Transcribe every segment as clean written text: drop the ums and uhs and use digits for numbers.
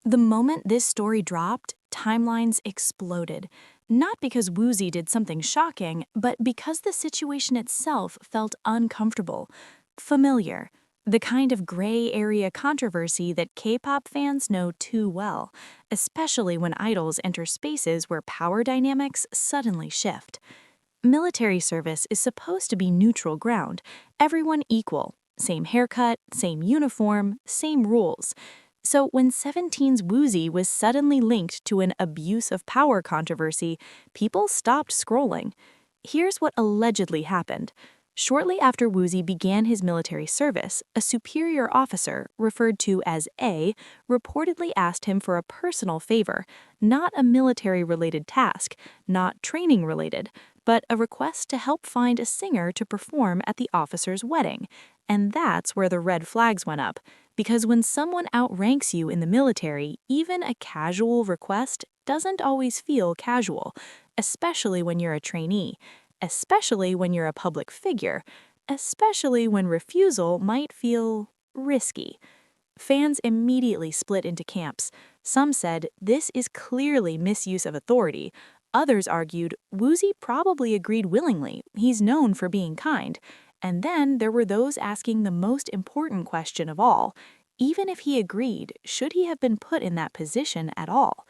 The moment this story dropped, timelines exploded. Not because Woozi did something shocking, but because the situation itself felt uncomfortable, familiar, the kind of gray area controversy that K-pop fans know too well, especially when idols enter spaces where power dynamics suddenly shift. Military service is supposed to be neutral ground, everyone equal, same haircut, same uniform, same rules. So when Seventeen's Woozi was suddenly linked to an abuse of power controversy, people stopped scrolling. Here's what allegedly happened. Shortly after Woozi began his military service, a superior officer, referred to as A, reportedly asked him for a personal favor, not a military-related task, not training-related, but a request to help find a singer to perform at the officer's wedding. And that's where the red flags went up, because when someone outranks you in the military, even a casual request doesn't always feel casual, especially when you're a trainee, especially when you're a public figure, especially when refusal might feel risky. Fans immediately split into camps. Some said this is clearly misuse of authority. Others argued Woozi probably agreed willingly, he's known for being kind. And then there were those asking the most important question of all. Even if he agreed, should he have been put in that position at all?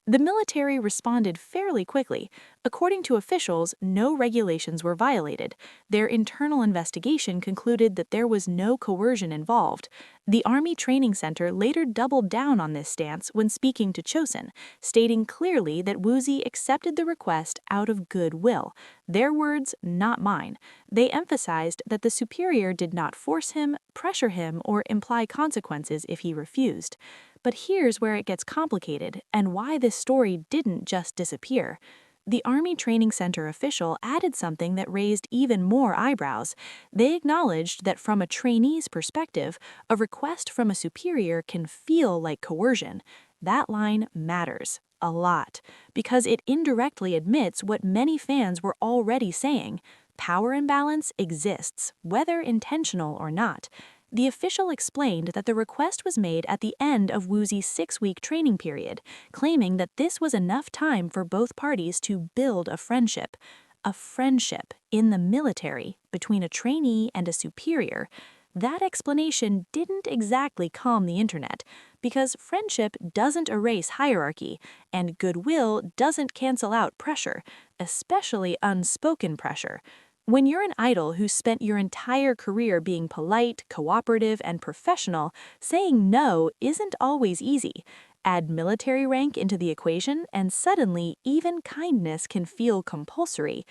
The military responded fairly quickly. According to officials, no regulations were violated. Their internal investigation concluded that there was no coercion involved. The Army Training Center later doubled down on this stance when speaking to Chosun, stating clearly that Woozi accepted the request out of goodwill. Their words, not mine. They emphasized that the superior did not force him, pressure him, or imply consequences if he refused. But here's where it gets complicated and why this story didn't just disappear. The Army Training Center official added something that raised even more eyebrows. They acknowledged that from a trainee's perspective, a request from a superior can feel like coercion. That line matters a lot because it indirectly admits what many fans were already saying. Power imbalance exists, whether intentional or not. The official explained that the request was made at the end of Woozi's 6-week training period, claiming that this was enough time for both parties to build a friendship. A friendship in the military between a trainee and a superior. That explanation didn't exactly calm the internet, because friendship doesn't erase hierarchy, and goodwill doesn't cancel out pressure, especially unspoken pressure. When you're an idol who spent your entire career being polite, cooperative, and professional, saying no isn't always easy. Add military rank into the equation, and suddenly even kindness can feel compulsory.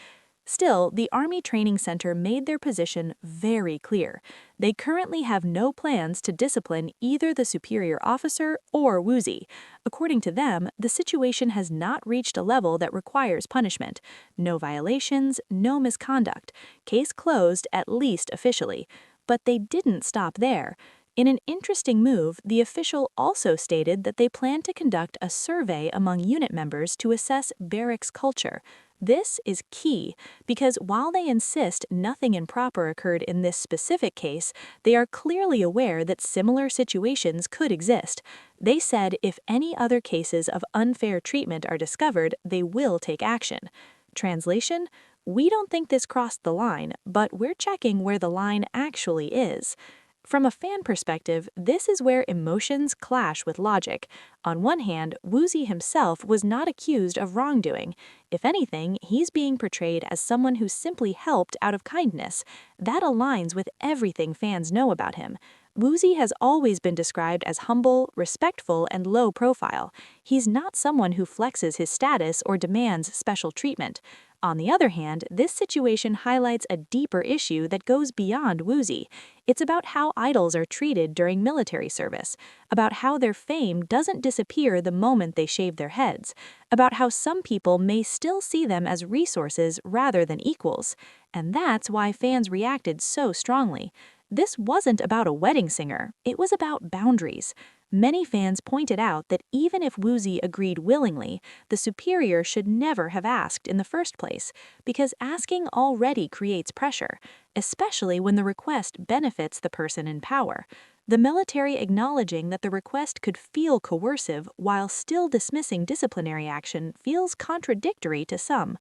Still, the Army Training Center made their position very clear. They currently have no plans to discipline either the superior officer or Woozi. According to them, the situation has not reached a level that requires punishment. No violations, no misconduct. Case closed, at least officially. But they didn't stop there. In an interesting move, the official also stated that they plan to conduct a survey among unit members to assess barracks culture. This is key because while they insist nothing improper occurred in this specific case, they are clearly aware that similar situations could exist. They said if any other cases of unfair treatment are discovered, they will take action. Translation: we don't think this crossed the line, but we're checking where the line actually is. From a fan perspective, this is where emotions clash with logic. On one hand, Woozi himself was not accused of wrongdoing. If anything, he's being portrayed as someone who simply helped out of kindness. That aligns with everything fans know about him. Woozi has always been described as humble, respectful, and low profile. He's not someone who flexes his status or demands special treatment. On the other hand, this situation highlights a deeper issue that goes beyond Woozi. It's about how idols are treated during military service, about how their fame doesn't disappear the moment they shave their heads, about how some people may still see them as resources rather than equals. And that's why fans reacted so strongly. This wasn't about a wedding singer, it was about boundaries. Many fans pointed out that even if Woozi agreed willingly, the superior should never have asked in the first place, because asking already creates pressure, especially when the request benefits the person in power. The military acknowledging that the request could feel coercive while still dismissing disciplinary action feels contradictory to some.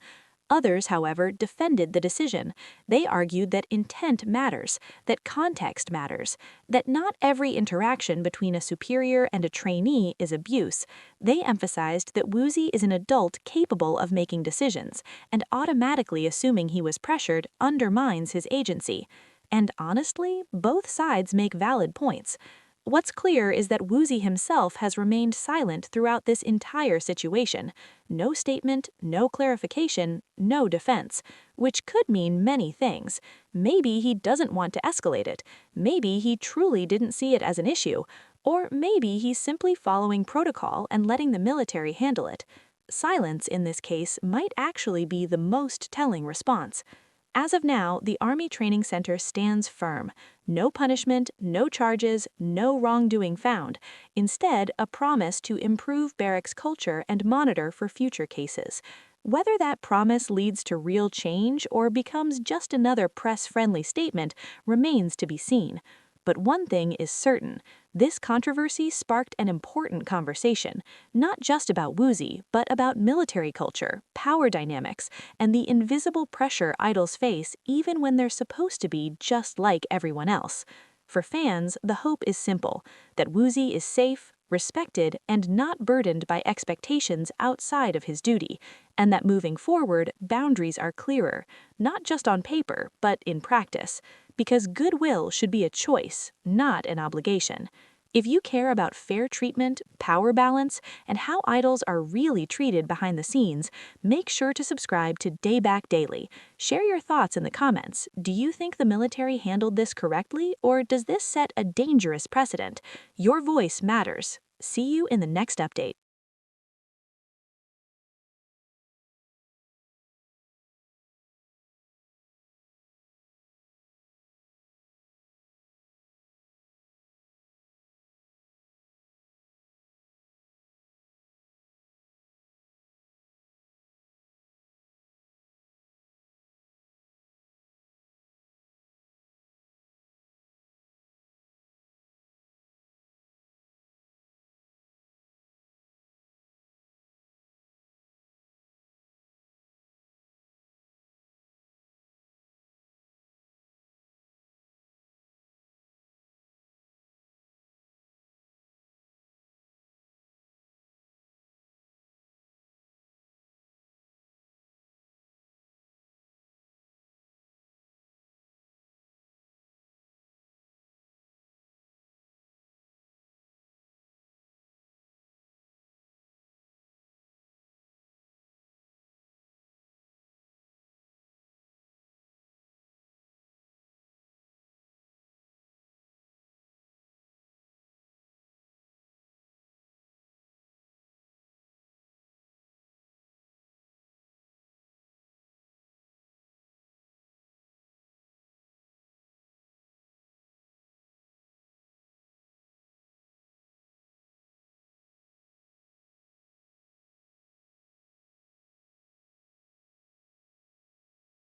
Others, however, defended the decision. They argued that intent matters, that context matters, that not every interaction between a superior and a trainee is abuse. They emphasized that Woozi is an adult capable of making decisions, and automatically assuming he was pressured undermines his agency. And honestly, both sides make valid points. What's clear is that Woozi himself has remained silent throughout this entire situation. No statement, no clarification, no defense, which could mean many things. Maybe he doesn't want to escalate it. Maybe he truly didn't see it as an issue. Or maybe he's simply following protocol and letting the military handle it. Silence in this case might actually be the most telling response. As of now, the Army Training Center stands firm. No punishment, no charges, no wrongdoing found. Instead, a promise to improve barracks culture and monitor for future cases. Whether that promise leads to real change or becomes just another press-friendly statement remains to be seen. But one thing is certain. This controversy sparked an important conversation, not just about Woozi, but about military culture, power dynamics, and the invisible pressure idols face even when they're supposed to be just like everyone else. For fans, the hope is simple, that Woozi is safe, respected, and not burdened by expectations outside of his duty, and that moving forward, boundaries are clearer, not just on paper, but in practice, because goodwill should be a choice, not an obligation. If you care about fair treatment, power balance, and how idols are really treated behind the scenes, make sure to subscribe to Daebak Daily. Share your thoughts in the comments. Do you think the military handled this correctly, or does this set a dangerous precedent? Your voice matters. See you in the next update.